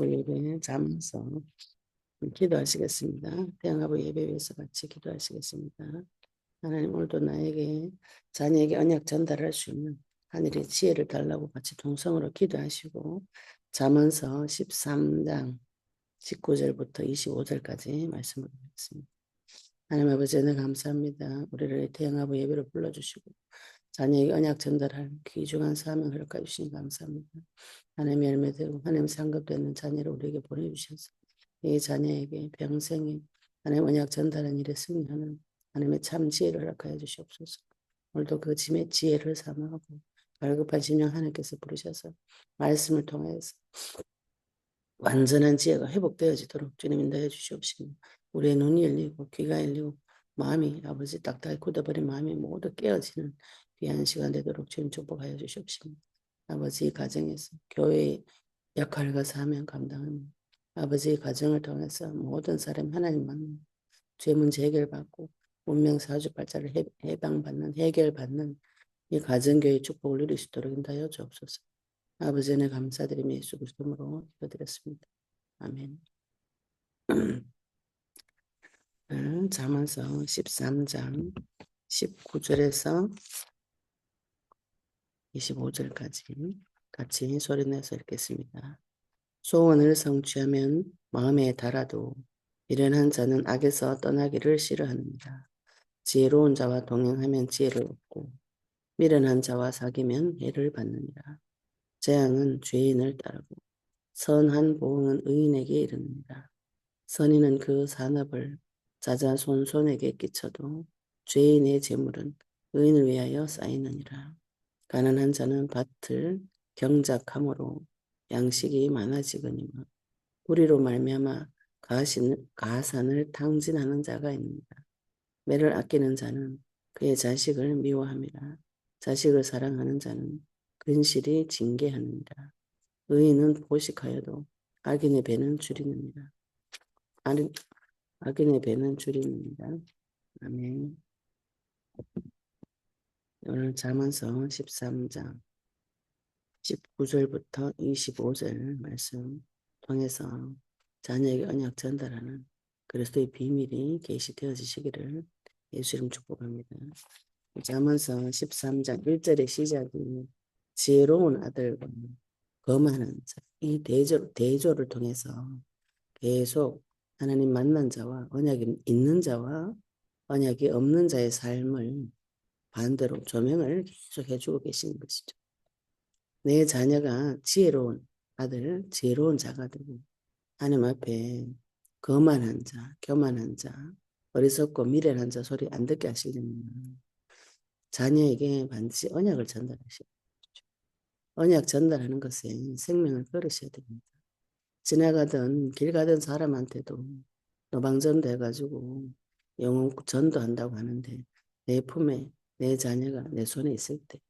예배 잠서 기도하시겠습니다. 태양아버 예배 위해서 같이 기도하시겠습니다. 하나님 오늘도 나에게 자녀에게 언약 전달할 수 있는 하늘의 지혜를 달라고 같이 동성으로 기도하시고 잠언서 13장 19절부터 25절까지 말씀을 드리겠습니다. 하나님 아버지 은혜 감사합니다. 우리를 태양아버 예배로 불러주시고 자녀에게 언약 전달할 귀중한 사명을 허락해 주시니 감사합니다. 하나님의 열매되고 하나님 상급되는 자녀를 우리에게 보내주셔서 이 자녀에게 평생에 하나님 언약 전달하는 일에 승리하는 하나님의 참 지혜를 허락하여 주시옵소서. 오늘도 그 지혜를 삼아하고 갈급한 심령 하나님께서 부르셔서 말씀을 통해서 완전한 지혜가 회복되어지도록 주님 인도해 주시옵시고 우리의 눈이 열리고 귀가 열리고 마음이 아버지 딱딱히 굳어버린 마음이 모두 깨어지는 귀한 시간 되도록 주님 축복하여 주시옵시고 아버지 가정에서 교회의 역할과 사명 감당하는 아버지의 가정을 통해서 모든 사람 하나님 만나 죄 문제 해결받고 문명 사주팔자를 해방받는 해결받는 이 가정교회 축복을 누릴 수 있도록 인도하여 주옵소서. 아버지는 감사드리며 예수 그리스도로 기도드렸습니다. 아멘. 잠언서 13장 19절에서 25절까지 같이 소리내서 읽겠습니다. 소원을 성취하면 마음에 달아도 미련한 자는 악에서 떠나기를 싫어합니다. 지혜로운 자와 동행하면 지혜를 얻고 미련한 자와 사귀면 해를 받느니라. 재앙은 죄인을 따르고 선한 보응은 의인에게 이릅니다. 선인은 그 산업을 자자손손에게 끼쳐도 죄인의 재물은 의인을 위하여 쌓이느니라. 가난한 자는 밭을 경작함으로 양식이 많아지거니와 불의로 말미암아 가산을 탕진하는 자가 있습니다. 매를 아끼는 자는 그의 자식을 미워함이라. 자식을 사랑하는 자는 근실이 징계하느니라. 의인은 보식하여도 악인의 배는 줄이느니라. 악인의 배는 줄이느니라. 아멘. 오늘 잠언서 13장 19절부터 25절 말씀 통해서 자녀에게 언약 전달하는 그리스도의 비밀이 계시되어지시기를 예수 이름 축복합니다. 잠언서 13장 1절의 시작이 지혜로운 아들과 거만한 자, 이 대조를 통해서 계속 하나님 만난 자와 언약이 있는 자와 언약이 없는 자의 삶을 반대로 조명을 계속 해주고 계시는 것이죠. 내 자녀가 지혜로운 아들, 지혜로운 자가 되고 하나님 앞에 거만한 자, 교만한 자, 어리석고 미련한 자 소리 안 듣게 하시려면 자녀에게 반드시 언약을 전달하셔야 됩니다. 언약 전달하는 것에 생명을 걸으셔야 됩니다. 지나가던 길 가던 사람한테도 노방전도 해가지고 영혼 전도한다고 하는데 내 품에 내 자녀가 내 손에 있을 때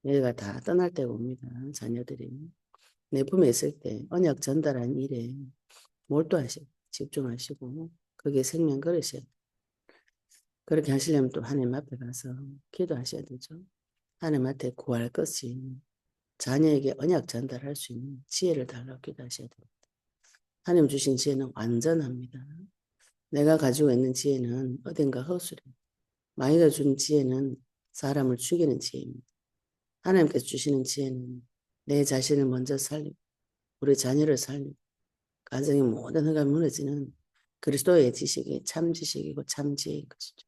얘가 다 떠날 때가 옵니다. 자녀들이 내 품에 있을 때 언약 전달한 일에 몰두하시고 집중하시고 그게 생명 걸으셔야 돼요. 그렇게 하시려면 또 하나님 앞에 가서 기도하셔야 되죠. 하나님 앞에 구할 것이 자녀에게 언약 전달할 수 있는 지혜를 달라고 기도하셔야 됩니다. 하나님 주신 지혜는 완전합니다. 내가 가지고 있는 지혜는 어딘가 허술해. 마귀가 준 지혜는 사람을 죽이는 지혜입니다. 하나님께서 주시는 지혜는 내 자신을 먼저 살리고 우리 자녀를 살리고 가정의 모든 허가 무너지는 그리스도의 지식이 참 지식이고 참 지혜인 것이죠.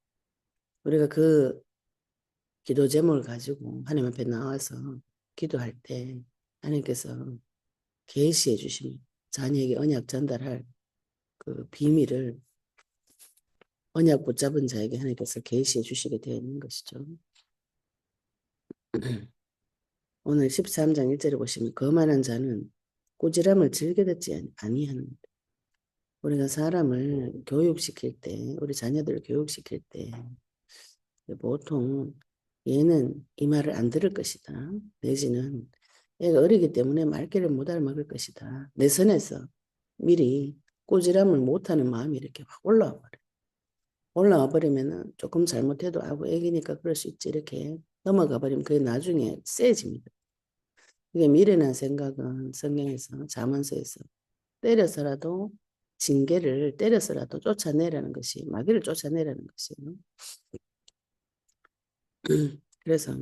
우리가 그 기도 제목을 가지고 하나님 앞에 나와서 기도할 때 하나님께서 계시해 주시면 자녀에게 언약 전달할 그 비밀을 언약 붙잡은 자에게 하나님께서 계시해 주시게 되어 있는 것이죠. 오늘 13장 1절에 보시면 거만한 자는 꾸지람을 즐겨 듣지 아니하는 우리가 사람을 교육시킬 때 우리 자녀들을 교육시킬 때 보통 얘는 이 말을 안 들을 것이다. 내지는 얘가 어리기 때문에 말귀를 못 알아먹을 것이다. 내 선에서 미리 꾸지람을 못하는 마음이 이렇게 확 올라와 버려요. 올라와 버리면은 조금 잘못해도 아고 애기니까 그럴 수 있지 이렇게 넘어가 버리면 그게 나중에 세집니다. 이게 미련한 생각은 성경에서 잠언서에서 때려서라도 징계를 때려서라도 쫓아내라는 것이 마귀를 쫓아내라는 것이에요. 그래서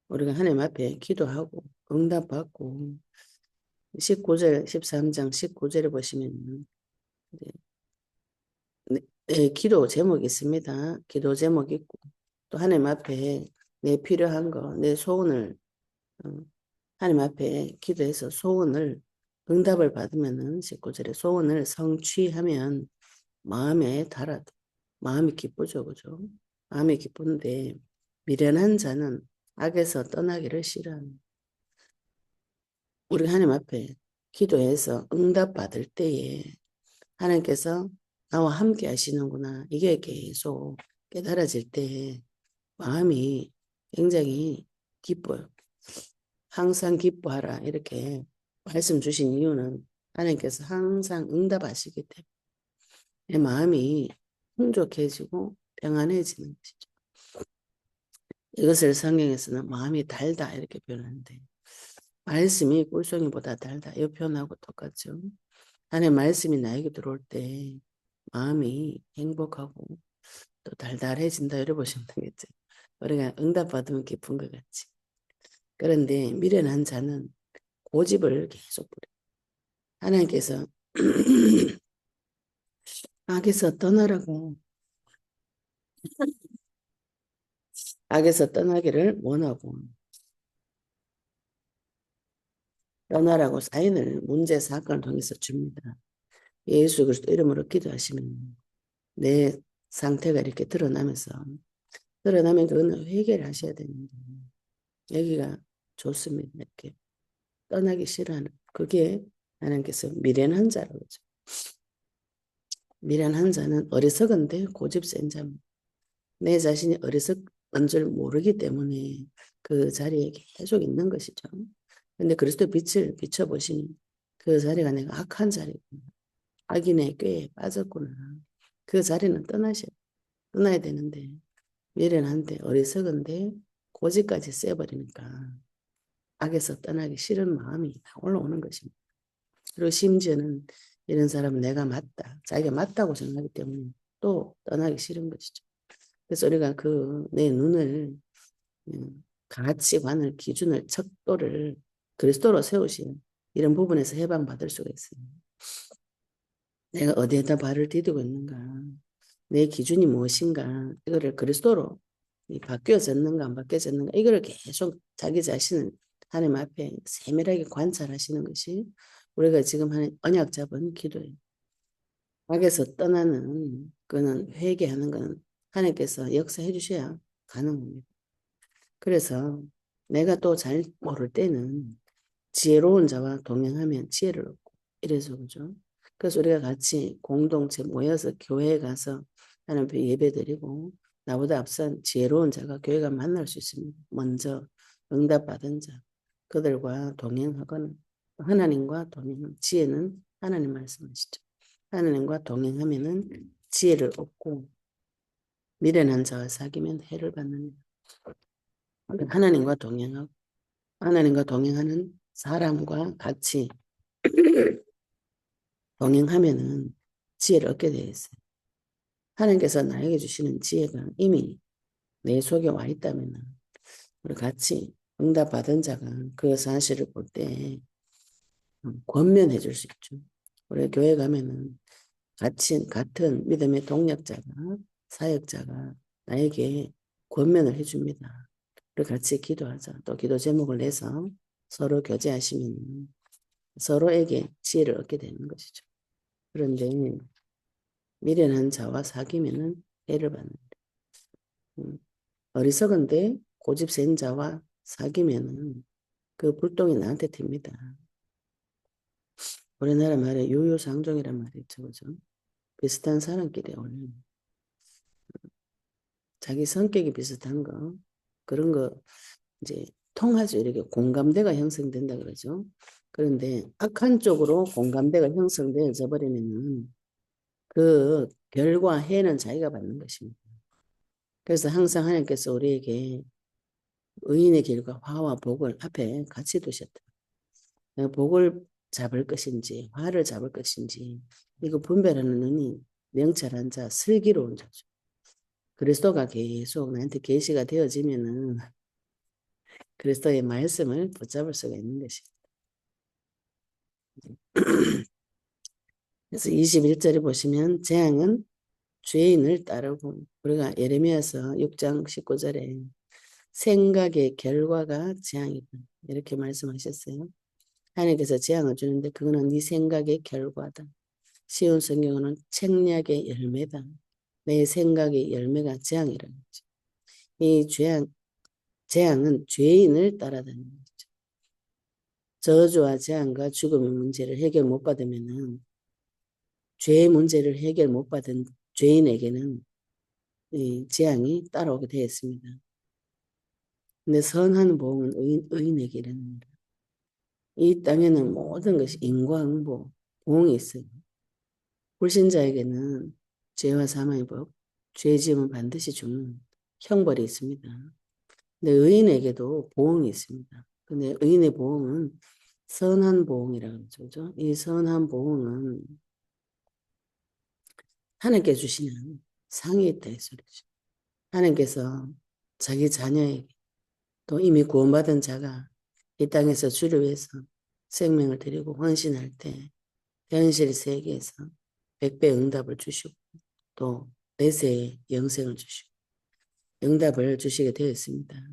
우리가 하나님 앞에 기도하고 응답받고 19절 13장 19절에 보시면 기도 제목이 있습니다. 기도 제목이 있고 또 하나님 앞에 내 필요한 거, 내 소원을 어, 하나님 앞에 기도해서 소원을 응답을 받으면은 19절에 소원을 성취하면 마음에 달아도 마음이 기쁘죠, 그죠? 마음이 기쁜데 미련한 자는 악에서 떠나기를 싫어합니다. 우리 하나님 앞에 기도해서 응답 받을 때에 하나님께서 나와 함께 하시는구나. 이게 계속 깨달아질 때 마음이 굉장히 기뻐요. 항상 기뻐하라. 이렇게 말씀 주신 이유는 하나님께서 항상 응답하시기 때문에 내 마음이 풍족해지고 평안해지는 것이죠. 이것을 성경에서는 마음이 달다 이렇게 표현하는데 말씀이 꿀송이보다 달다 이 표현하고 똑같죠. 하나님의 말씀이 나에게 들어올 때 마음이 행복하고 또 달달해진다 이렇게 보시면 되겠죠. 우리가 응답받으면 기쁜 것 같지. 그런데 미련한 자는 고집을 계속 부려. 하나님께서 악에서 떠나라고 악에서 떠나기를 원하고 떠나라고 사인을 문제 사건을 통해서 줍니다. 예수 그리스도 이름으로 기도하시면 내 상태가 이렇게 드러나면 그거는 회개를 하셔야 됩니다. 여기가 좋습니다. 이렇게 떠나기 싫어하는 그게 하나님께서 미련한 자라고 그러죠. 미련한 자는 어리석은데 고집 센 자입니다. 내 자신이 어리석은 줄 모르기 때문에 그 자리에 계속 있는 것이죠. 근데 그리스도 빛을 비춰보시니 그 자리가 내가 악한 자리구나. 악인의 꾀에 빠졌구나. 그 자리는 떠나야 되는데 미련한데 어리석은데 고집까지 세버리니까 악에서 떠나기 싫은 마음이 올라오는 것입니다. 그리고 심지어는 이런 사람은 내가 맞다. 자기가 맞다고 생각하기 때문에 또 떠나기 싫은 것이죠. 그래서 우리가 그 내 눈을 가치관을 기준을 척도를 그리스도로 세우시는 이런 부분에서 해방받을 수가 있어요. 내가 어디에다 발을 디디고 있는가? 내 기준이 무엇인가? 이거를 그리스도로 바뀌어졌는가 안 바뀌어졌는가? 이거를 계속 자기 자신을 하나님 앞에 세밀하게 관찰하시는 것이 우리가 지금 하는 언약 잡은 기도예요. 악에서 떠나는 그는 회개하는 것은 하나님께서 역사해 주셔야 가능합니다. 그래서 내가 또 잘 모를 때는 지혜로운 자와 동행하면 지혜를 얻고 이래서 그죠. 그래서 우리가 같이 공동체 모여서 교회에 가서 하나님 앞에 예배드리고 나보다 앞선 지혜로운 자가 교회가 만날 수 있습니다. 먼저 응답받은 자 그들과 동행하거나 하나님과 동행하는 지혜는 하나님 말씀하시죠. 하나님과 동행하면은 지혜를 얻고 미련한 자와 사귀면 해를 받느니라. 하나님과 동행하고 하나님과 동행하는 사람과 같이 동행하면은 지혜를 얻게 되어 있어요. 하나님께서 나에게 주시는 지혜가 이미 내 속에 와 있다면 우리 같이 응답받은 자가 그 사실을 볼 때 권면해 줄 수 있죠. 우리 교회 가면은 같은 믿음의 동력자가 사역자가 나에게 권면을 해줍니다. 우리 같이 기도하자. 또 기도 제목을 내서 서로 교제하시면 서로에게 지혜를 얻게 되는 것이죠. 그런데 미련한 자와 사귀면은 해를 받는다. 어리석은데 고집 센 자와 사귀면은 그 불똥이 나한테 튑니다. 우리나라 말에 유유상종이란 말이 있죠, 그죠? 비슷한 사람끼리 어울리는 자기 성격이 비슷한 거 그런 거 이제 통하죠. 이렇게 공감대가 형성된다 그러죠. 그런데 악한 쪽으로 공감대가 형성되어져 버리면은 그 결과 해는 자기가 받는 것입니다. 그래서 항상 하나님께서 우리에게 의인의 길과 화와 복을 앞에 같이 두셨다. 복을 잡을 것인지 화를 잡을 것인지 이거 분별하는 눈이 명철한 자, 슬기로운 자죠. 그리스도가 계속 나한테 계시가 되어지면은 그리스도의 말씀을 붙잡을 수가 있는 것입니다. 그래서 21절에 보시면 재앙은 죄인을 따르고 우리가 예레미야서 6장 19절에 생각의 결과가 재앙이다. 이렇게 말씀하셨어요. 하나님께서 재앙을 주는데 그거는 네 생각의 결과다. 쉬운 성경은 책략의 열매다. 내 생각의 열매가 재앙이라는 거죠. 이 재앙은 죄인을 따라다니는 거죠. 저주와 재앙과 죽음의 문제를 해결 못 받으면은 죄의 문제를 해결 못 받은 죄인에게는 이 재앙이 따라오게 되어 있습니다. 근데 선한 보응은 의인에게 이르느니라. 이 땅에는 모든 것이 인과응보, 보응이 있어요. 불신자에게는 죄와 사망의 법, 죄 지으면 반드시 죽는 형벌이 있습니다. 근데 의인에게도 보응이 있습니다. 근데 의인의 보응은 선한 보응이라고 그러죠. 이 선한 보응은 하나님께 주시는 상이 있다 이 소리죠. 하나님께서 자기 자녀에게 또 이미 구원받은 자가 이 땅에서 주를 위해서 생명을 드리고 헌신할 때 현실 세계에서 100배 응답을 주시고 또 내세의 영생을 주시고 응답을 주시게 되어 있습니다.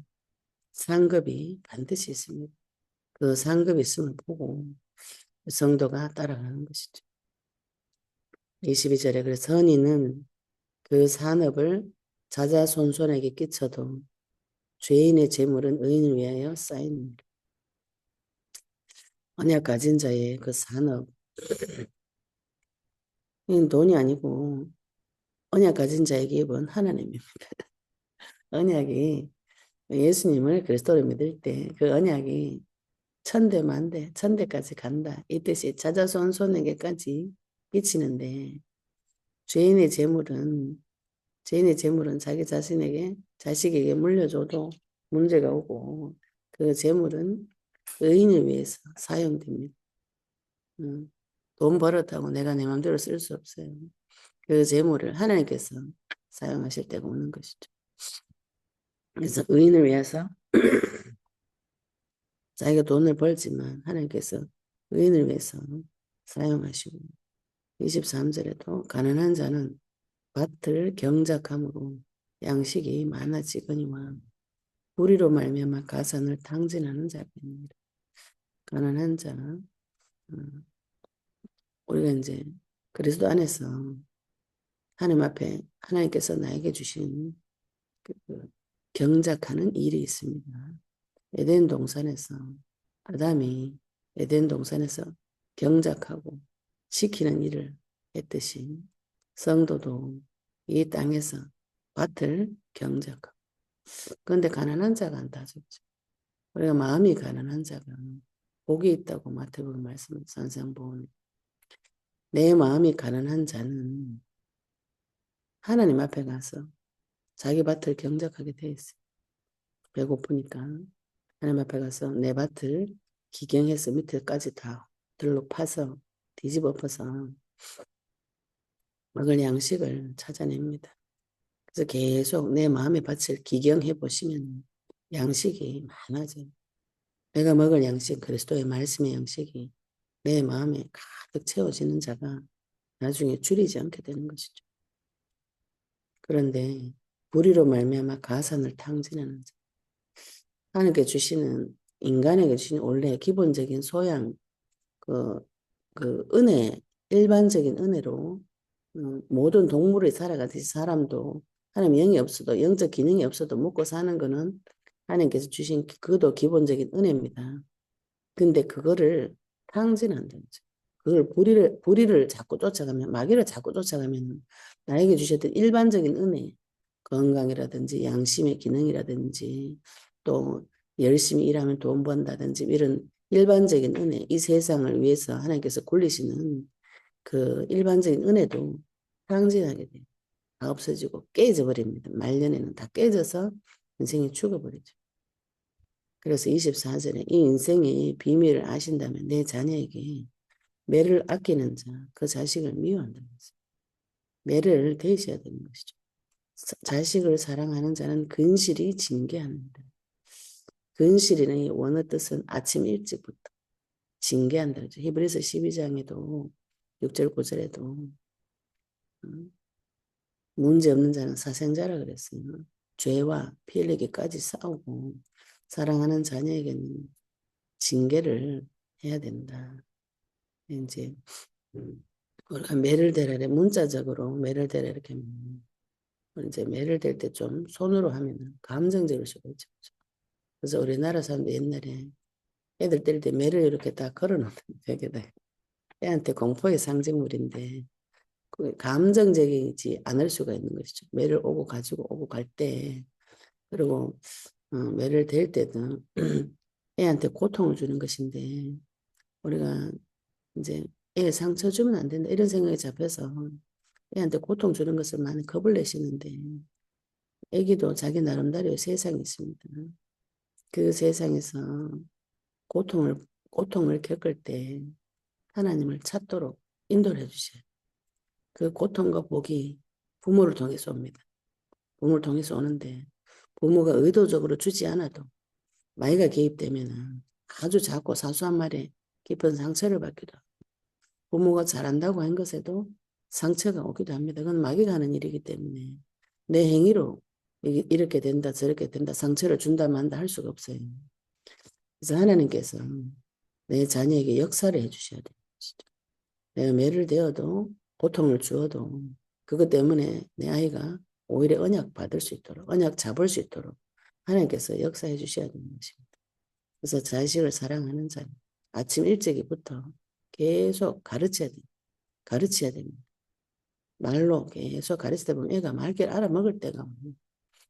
상급이 반드시 있습니다. 그 상급이 있음을 보고 성도가 따라가는 것이죠. 22절에 그래서 선인은 그 산업을 자자손손에게 끼쳐도 죄인의 재물은 의인을 위하여 쌓입니다. 언약 가진 자의 그 산업, 돈이 아니고 언약 가진 자에게 입은 하나님입니다. 언약이 예수님을 그리스도로 믿을 때 그 언약이 천대 만대 천대까지 간다. 이 뜻이 자자손손에게까지 끼치는데 죄인의 재물은 자기 자신에게 자식에게 물려줘도 문제가 오고 그 재물은 의인을 위해서 사용됩니다. 돈 벌었다고 내가 내 마음대로 쓸 수 없어요. 그 재물을 하나님께서 사용하실 때가 오는 것이죠. 그래서 의인을 위해서 자기가 돈을 벌지만 하나님께서 의인을 위해서 사용하시고 23절에도 가난한 자는 밭을 경작함으로 양식이 많아지거니와 불의로 말미암아 가산을 탕진하는 자입니다. 가난한 자, 우리가 이제 그리스도 안에서 하나님 앞에 하나님께서 나에게 주신 그 경작하는 일이 있습니다. 에덴 동산에서 아담이 에덴 동산에서 경작하고 지키는 일을 했듯이 성도도 이 땅에서 밭을 경작하고 그런데 가난한 자가 안 다졌죠. 우리가 마음이 가난한 자가 복이 있다고 마태복음 말씀 선생 보니 내 마음이 가난한 자는 하나님 앞에 가서 자기 밭을 경작하게 돼 있어요. 배고프니까 하나님 앞에 가서 내 밭을 기경해서 밑에까지 다 들로 파서 뒤집어 엎어서 먹을 양식을 찾아냅니다. 그래서 계속 내 마음의 밭을 기경해 보시면 양식이 많아져요. 내가 먹을 양식, 그리스도의 말씀의 양식이 내 마음에 가득 채워지는 자가 나중에 줄이지 않게 되는 것이죠. 그런데 불의로 말미암아 가산을 탕진하는 자. 하나님께 주시는 인간에게 주시는 원래 기본적인 소양, 그, 그 은혜, 일반적인 은혜로 모든 동물이 살아가듯이 사람도 하나님 영이 없어도 영적 기능이 없어도 먹고 사는 거는 하나님께서 주신 그것도 기본적인 은혜입니다. 근데 그거를 탕진한다는 거죠. 그걸 불의를 자꾸 쫓아가면 마귀를 자꾸 쫓아가면 나에게 주셨던 일반적인 은혜 건강이라든지 양심의 기능이라든지 또 열심히 일하면 돈 번다든지 이런 일반적인 은혜 이 세상을 위해서 하나님께서 굴리시는 그 일반적인 은혜도 탕진하게 돼요. 다 없어지고 깨져버립니다. 말년에는 다 깨져서 인생이 죽어버리죠. 그래서 24절에 이 인생의 비밀을 아신다면 내 자녀에게 매를 아끼는 자, 그 자식을 미워한다는 것이죠. 매를 대셔야 되는 것이죠. 자식을 사랑하는 자는 근실이 징계한다. 근실의 원어 뜻은 아침 일찍부터 징계한다. 히브리서 12장에도 6절 9절에도 문제 없는 자는 사생자라 그랬어요. 죄와 피 흘리기까지 싸우고 사랑하는 자녀에게는 징계를 해야 된다. 이제 우리가 매를 대라래 문자적으로 매를 대라 이렇게 하면 이제 매를 댈 때 좀 손으로 하면 감정적일 수가 있죠. 그래서 우리나라 사람들 옛날에 애들 때릴 때 매를 이렇게 딱 걸어놓는 벽에다 애한테 공포의 상징물인데 그 감정적이지 않을 수가 있는 것이죠. 매를 오고 가지고 오고 갈 때 그리고 매를 댈 때도 애한테 고통을 주는 것인데 우리가 이제 애 상처 주면 안 된다 이런 생각이 잡혀서 애한테 고통 주는 것을 많이 겁을 내시는데 애기도 자기 나름대로의 세상이 있습니다. 그 세상에서 고통을 고통을 겪을 때 하나님을 찾도록 인도를 해주셔요. 그 고통과 복이 부모를 통해서 옵니다. 부모를 통해서 오는데 부모가 의도적으로 주지 않아도 마귀가 개입되면 아주 작고 사소한 말에 깊은 상처를 받기도 하고 부모가 잘한다고 한 것에도 상처가 오기도 합니다. 그건 마귀가 하는 일이기 때문에 내 행위로 이렇게 된다 저렇게 된다 상처를 준다 만다 할 수가 없어요. 그래서 하나님께서 내 자녀에게 역사를 해주셔야 돼요. 내가 매를 대어도 고통을 주어도 그것 때문에 내 아이가 오히려 언약 받을 수 있도록 언약 잡을 수 있도록 하나님께서 역사해 주셔야 되는 것입니다. 그래서 자식을 사랑하는 자는 아침 일찍부터 계속 가르쳐야 됩니다. 말로 계속 가르치다 보면 애가 말귀를 알아먹을 때가 옵니다.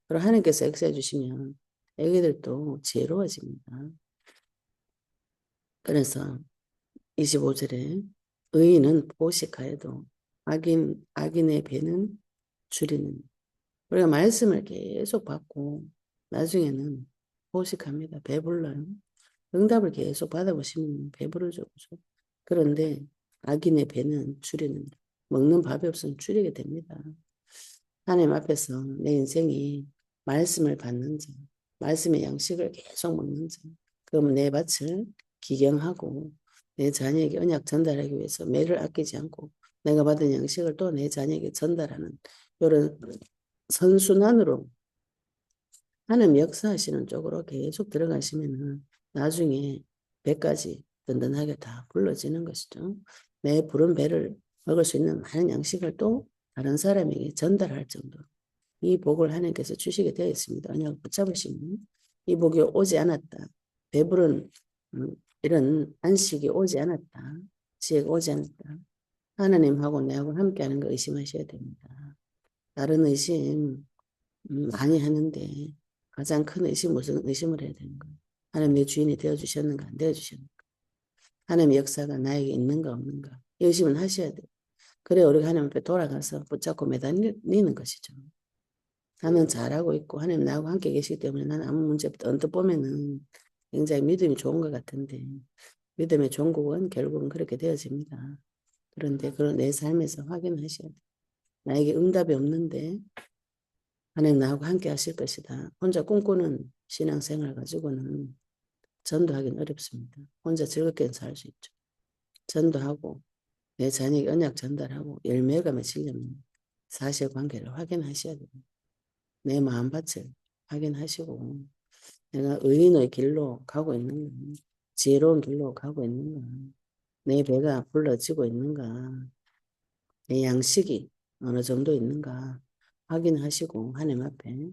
그리고 하나님께서 역사해 주시면 애기들도 지혜로워집니다. 그래서 25절에 의인은 포식하여도 악인의 배는 줄이는. 우리가 말씀을 계속 받고 나중에는 포식합니다. 배불러요. 응답을 계속 받아보시면 배부르죠. 그죠? 그런데 악인의 배는 줄이는. 먹는 밥이 없으면 줄이게 됩니다. 하나님 앞에서 내 인생이 말씀을 받는 자, 말씀의 양식을 계속 먹는 자, 그러면 내 밭을 기경하고 내 자녀에게 언약 전달하기 위해서 매를 아끼지 않고 내가 받은 양식을 또 내 자녀에게 전달하는 이런 선순환으로 하나님 역사하시는 쪽으로 계속 들어가시면은 나중에 배까지 든든하게 다 불러지는 것이죠. 내 부른 배를 먹을 수 있는 많은 양식을 또 다른 사람에게 전달할 정도. 이 복을 하나님께서 주시게 되어 있습니다. 언약을 붙잡으시면 이 복이 오지 않았다. 배부른 이런 안식이 오지 않았다. 지혜가 오지 않았다. 하나님하고 내하고 함께하는 거 의심하셔야 됩니다. 다른 의심 많이 하는데 가장 큰 의심 무슨 의심을 해야 되는 거예요. 하나님 내 주인이 되어주셨는가 안 되어주셨는가. 하나님의 역사가 나에게 있는가 없는가. 의심을 하셔야 돼요. 그래 우리가 하나님 앞에 돌아가서 붙잡고 매달리는 것이죠. 나는 잘하고 있고 하나님 나하고 함께 계시기 때문에 나는 아무 문제 없다. 언뜻 보면은 굉장히 믿음이 좋은 것 같은데 믿음의 종국은 결국은 그렇게 되어집니다. 그런데 그런 내 삶에서 확인하셔야 돼요. 나에게 응답이 없는데 하나님 나하고 함께 하실 것이다. 혼자 꿈꾸는 신앙생활 가지고는 전도하기는 어렵습니다. 혼자 즐겁게 살 수 있죠. 전도하고 내 자녀에게 언약 전달하고 열매가 맺히려면 사실관계를 확인하셔야 됩니다. 내 마음밭을 확인하시고 내가 의인의 길로 가고 있는가 지혜로운 길로 가고 있는가 내 배가 불러지고 있는가 내 양식이 어느 정도 있는가 확인하시고 하나님 앞에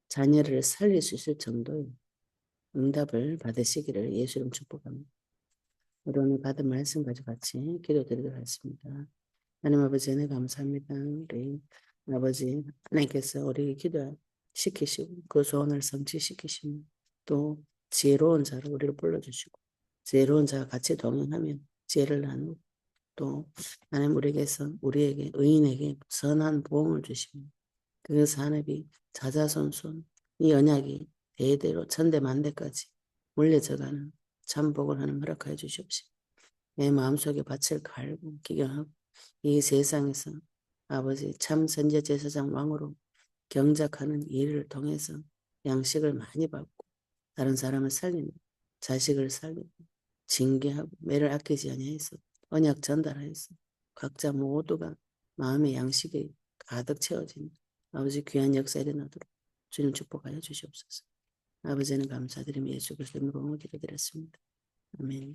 자녀를 살릴 수 있을 정도의 응답을 받으시기를 예수 이름 축복합니다. 우리 오늘 받은 말씀 가지고 같이 기도드리도록 하겠습니다. 하나님 아버지 은혜 감사합니다. 우리 아버지 하나님께서 우리 기도시키시고 그 소원을 성취시키시고 또 지혜로운 자로 우리를 불러주시고 지혜로운 자와 같이 동행하며 지혜를 나누고 또 하나님 우리에게 의인에게 선한 보응을 주시고 그 산업이 자자손손 이 언약이 대대로 천대 만대까지 물려져가는 참 복을 하는 허락하여 주시옵시고 내 마음속에 밭을 갈고 기경하고 이 세상에서 아버지 참 선제 제사장 왕으로 경작하는 일을 통해서 양식을 많이 받고 다른 사람을 살리고 자식을 살리고 징계하고 매를 아끼지 아니하여서 언약 전달하여서 각자 모두가 마음의 양식이 가득 채워진 아버지 귀한 역사 일어나도록 주님 축복하여 주시옵소서. 아버지는 감사드리며 예수 그리스도 이름으로 기도드렸습니다. 아멘.